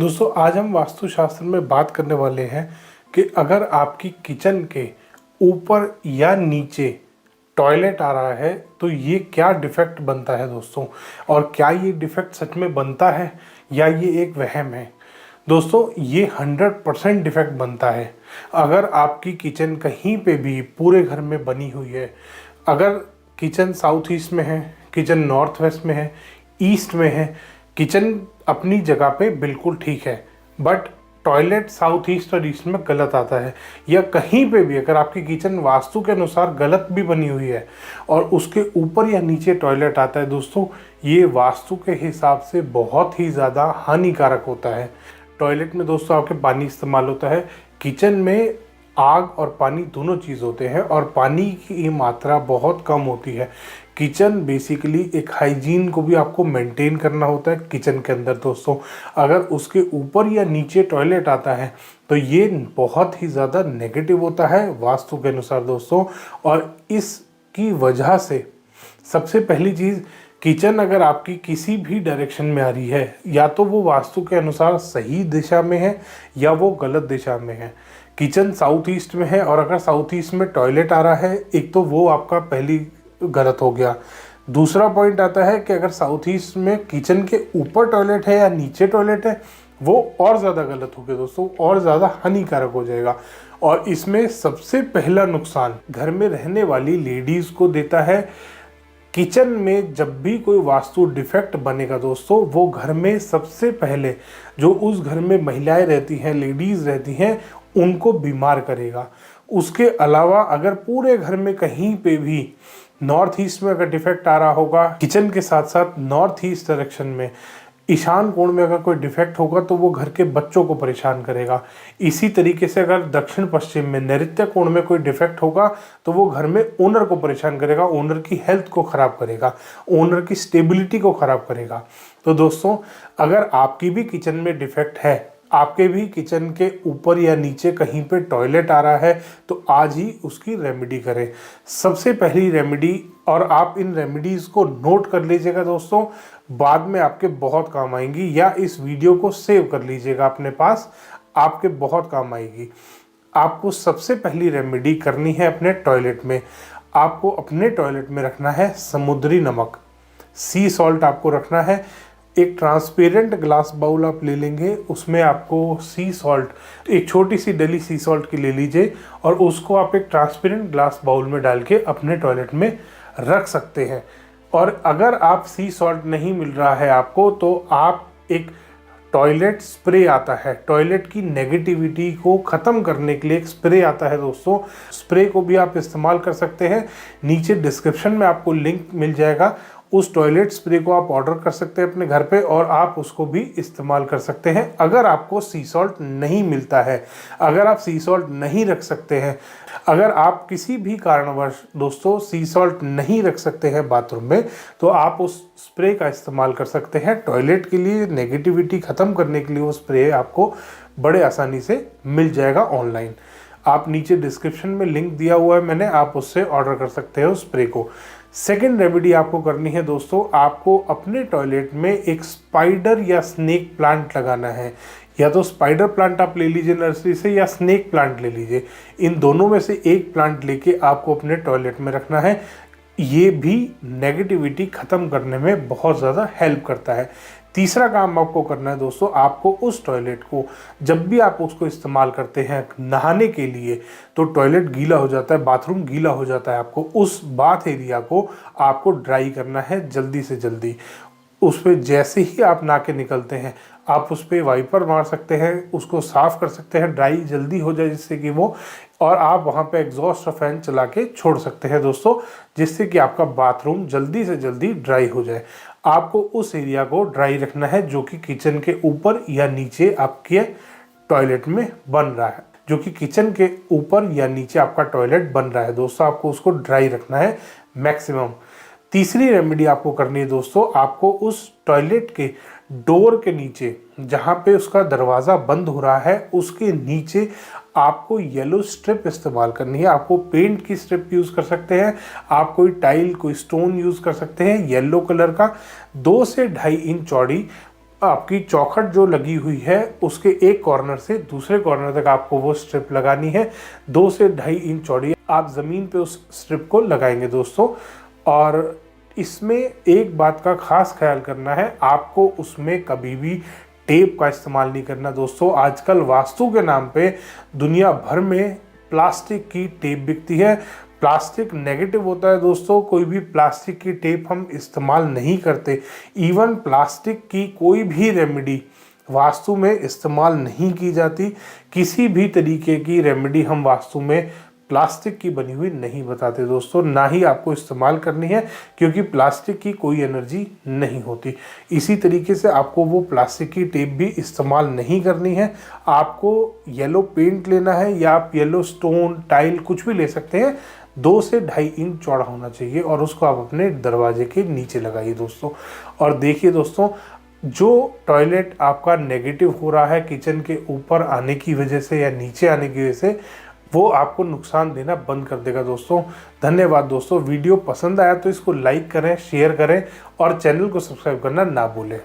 दोस्तों आज हम वास्तुशास्त्र में बात करने वाले हैं कि अगर आपकी किचन के ऊपर या नीचे टॉयलेट आ रहा है तो ये क्या डिफेक्ट बनता है दोस्तों, और क्या ये डिफेक्ट सच में बनता है या ये एक वहम है। दोस्तों ये 100% डिफेक्ट बनता है। अगर आपकी किचन कहीं पे भी पूरे घर में बनी हुई है, अगर किचन साउथ ईस्ट में है, किचन नॉर्थ वेस्ट में है, ईस्ट में है, किचन अपनी जगह पे बिल्कुल ठीक है, बट टॉयलेट साउथ ईस्ट और ईस्ट में गलत आता है, या कहीं पे भी अगर आपकी किचन वास्तु के अनुसार गलत भी बनी हुई है और उसके ऊपर या नीचे टॉयलेट आता है, दोस्तों ये वास्तु के हिसाब से बहुत ही ज़्यादा हानिकारक होता है। टॉयलेट में दोस्तों आपके पानी इस्तेमाल होता है, किचन में आग और पानी दोनों चीज़ होते हैं और पानी की मात्रा बहुत कम होती है। किचन बेसिकली एक हाइजीन को भी आपको मेंटेन करना होता है किचन के अंदर दोस्तों। अगर उसके ऊपर या नीचे टॉयलेट आता है तो ये बहुत ही ज़्यादा नेगेटिव होता है वास्तु के अनुसार दोस्तों। और इसकी वजह से सबसे पहली चीज़, किचन अगर आपकी किसी भी डायरेक्शन में आ रही है, या तो वो वास्तु के अनुसार सही दिशा में है या वो गलत दिशा में है। किचन साउथ ईस्ट में है और अगर साउथ ईस्ट में टॉयलेट आ रहा है, एक तो वो आपका पहली गलत हो गया। दूसरा पॉइंट आता है कि अगर साउथ ईस्ट में किचन के ऊपर टॉयलेट है या नीचे टॉयलेट है, वो और ज़्यादा गलत हो गया दोस्तों, और ज़्यादा हानिकारक हो जाएगा। और इसमें सबसे पहला नुकसान घर में रहने वाली लेडीज़ को देता है। किचन में जब भी कोई वास्तु डिफेक्ट बनेगा दोस्तों, वो घर में सबसे पहले जो उस घर में महिलाएं रहती हैं, लेडीज़ रहती हैं, उनको बीमार करेगा। उसके अलावा अगर पूरे घर में कहीं पे भी नॉर्थ ईस्ट में अगर डिफेक्ट आ रहा होगा, किचन के साथ साथ नॉर्थ ईस्ट डायरेक्शन में ईशान कोण में अगर कोई डिफेक्ट होगा तो वो घर के बच्चों को परेशान करेगा। इसी तरीके से अगर दक्षिण पश्चिम में नैऋत्य कोण में कोई डिफेक्ट होगा तो वो घर में ओनर को परेशान करेगा, ओनर की हेल्थ को ख़राब करेगा, ओनर की स्टेबिलिटी को ख़राब करेगा। तो दोस्तों अगर आपकी भी किचन में डिफेक्ट है, आपके भी किचन के ऊपर या नीचे कहीं पे टॉयलेट आ रहा है, तो आज ही उसकी रेमेडी करें। सबसे पहली रेमेडी, और आप इन रेमेडीज़ को नोट कर लीजिएगा दोस्तों, बाद में आपके बहुत काम आएंगी, या इस वीडियो को सेव कर लीजिएगा अपने पास, आपके बहुत काम आएगी। आपको सबसे पहली रेमेडी करनी है अपने टॉयलेट में। आपको अपने टॉयलेट में रखना है समुद्री नमक, सी सॉल्ट आपको रखना है। एक ट्रांसपेरेंट ग्लास बाउल आप ले लेंगे, उसमें आपको सी सॉल्ट, एक छोटी सी डली सी सॉल्ट की ले लीजिए और उसको आप एक ट्रांसपेरेंट ग्लास बाउल में डाल के अपने टॉयलेट में रख सकते हैं। और अगर आप सी सॉल्ट नहीं मिल रहा है आपको, तो आप एक टॉयलेट स्प्रे आता है, टॉयलेट की नेगेटिविटी को ख़त्म करने के लिए एक स्प्रे आता है दोस्तों, स्प्रे को भी आप इस्तेमाल कर सकते हैं। नीचे डिस्क्रिप्शन में आपको लिंक मिल जाएगा, उस टॉयलेट स्प्रे को आप ऑर्डर कर सकते हैं अपने घर पे और आप उसको भी इस्तेमाल कर सकते हैं। अगर आपको सी सॉल्ट नहीं मिलता है, अगर आप सी सॉल्ट नहीं रख सकते हैं, अगर आप किसी भी कारणवश दोस्तों सी सॉल्ट नहीं रख सकते हैं बाथरूम में, तो आप उस स्प्रे का इस्तेमाल कर सकते हैं टॉयलेट के लिए। नेगेटिविटी ख़त्म करने के लिए वो स्प्रे आपको बड़े आसानी से मिल जाएगा ऑनलाइन। आप नीचे डिस्क्रिप्शन में लिंक दिया हुआ है मैंने, आप उससे ऑर्डर कर सकते हो स्प्रे को। सेकेंड रेमेडी आपको करनी है दोस्तों, आपको अपने टॉयलेट में एक स्पाइडर या स्नेक प्लांट लगाना है। या तो स्पाइडर प्लांट आप ले लीजिए नर्सरी से, या स्नेक प्लांट ले लीजिए। इन दोनों में से एक प्लांट लेके आपको अपने टॉयलेट में रखना है। ये भी नेगेटिविटी ख़त्म करने में बहुत ज़्यादा हेल्प करता है। तीसरा काम आपको करना है दोस्तों, आपको उस टॉयलेट को जब भी आप उसको इस्तेमाल करते हैं नहाने के लिए, तो टॉयलेट गीला हो जाता है, बाथरूम गीला हो जाता है, आपको उस बाथ एरिया को आपको ड्राई करना है जल्दी से जल्दी। उस पर जैसे ही आप नहा के निकलते हैं, आप उस पर वाइपर मार सकते हैं, उसको साफ़ कर सकते हैं, ड्राई जल्दी हो जाए जिससे कि वो, और आप वहाँ पे एग्जॉस्ट फैन चला के छोड़ सकते हैं दोस्तों, जिससे कि आपका बाथरूम जल्दी से जल्दी ड्राई हो जाए। आपको उस एरिया को ड्राई रखना है जो कि किचन के ऊपर या नीचे आपके टॉयलेट में बन रहा है, जो कि किचन के ऊपर या नीचे आपका टॉयलेट बन रहा है दोस्तों, आपको उसको ड्राई रखना है मैक्सिमम। तीसरी रेमेडी आपको करनी है दोस्तों, आपको उस टॉयलेट के डोर के नीचे, जहाँ पे उसका दरवाज़ा बंद हो रहा है, उसके नीचे आपको येलो स्ट्रिप इस्तेमाल करनी है। आपको पेंट की स्ट्रिप यूज़ कर सकते हैं, आप कोई टाइल, कोई स्टोन यूज़ कर सकते हैं येलो कलर का। 2 से 2.5 इंच चौड़ी आपकी चौखट जो लगी हुई है उसके एक कॉर्नर से दूसरे कॉर्नर तक आपको वो स्ट्रिप लगानी है। 2 से 2.5 इंच चौड़ी आप ज़मीन पे उस स्ट्रिप को लगाएंगे दोस्तों। और इसमें एक बात का खास ख्याल करना है, आपको उसमें कभी भी टेप का इस्तेमाल नहीं करना दोस्तों। आजकल वास्तु के नाम पे दुनिया भर में प्लास्टिक की टेप बिकती है। प्लास्टिक नेगेटिव होता है दोस्तों, कोई भी प्लास्टिक की टेप हम इस्तेमाल नहीं करते। इवन प्लास्टिक की कोई भी रेमेडी वास्तु में इस्तेमाल नहीं की जाती। किसी भी तरीके की रेमेडी हम वास्तु में प्लास्टिक की बनी हुई नहीं बताते दोस्तों, ना ही आपको इस्तेमाल करनी है, क्योंकि प्लास्टिक की कोई एनर्जी नहीं होती। इसी तरीके से आपको वो प्लास्टिक की टेप भी इस्तेमाल नहीं करनी है। आपको येलो पेंट लेना है या आप येलो स्टोन टाइल कुछ भी ले सकते हैं। 2 से 2.5 इंच चौड़ा होना चाहिए और उसको आप अपने दरवाजे के नीचे लगाइए दोस्तों। और देखिए दोस्तों, जो टॉयलेट आपका नेगेटिव हो रहा है किचन के ऊपर आने की वजह से या नीचे आने की वजह से, वो आपको नुकसान देना बंद कर देगा दोस्तों। धन्यवाद दोस्तों। वीडियो पसंद आया तो इसको लाइक करें, शेयर करें और चैनल को सब्सक्राइब करना ना भूलें।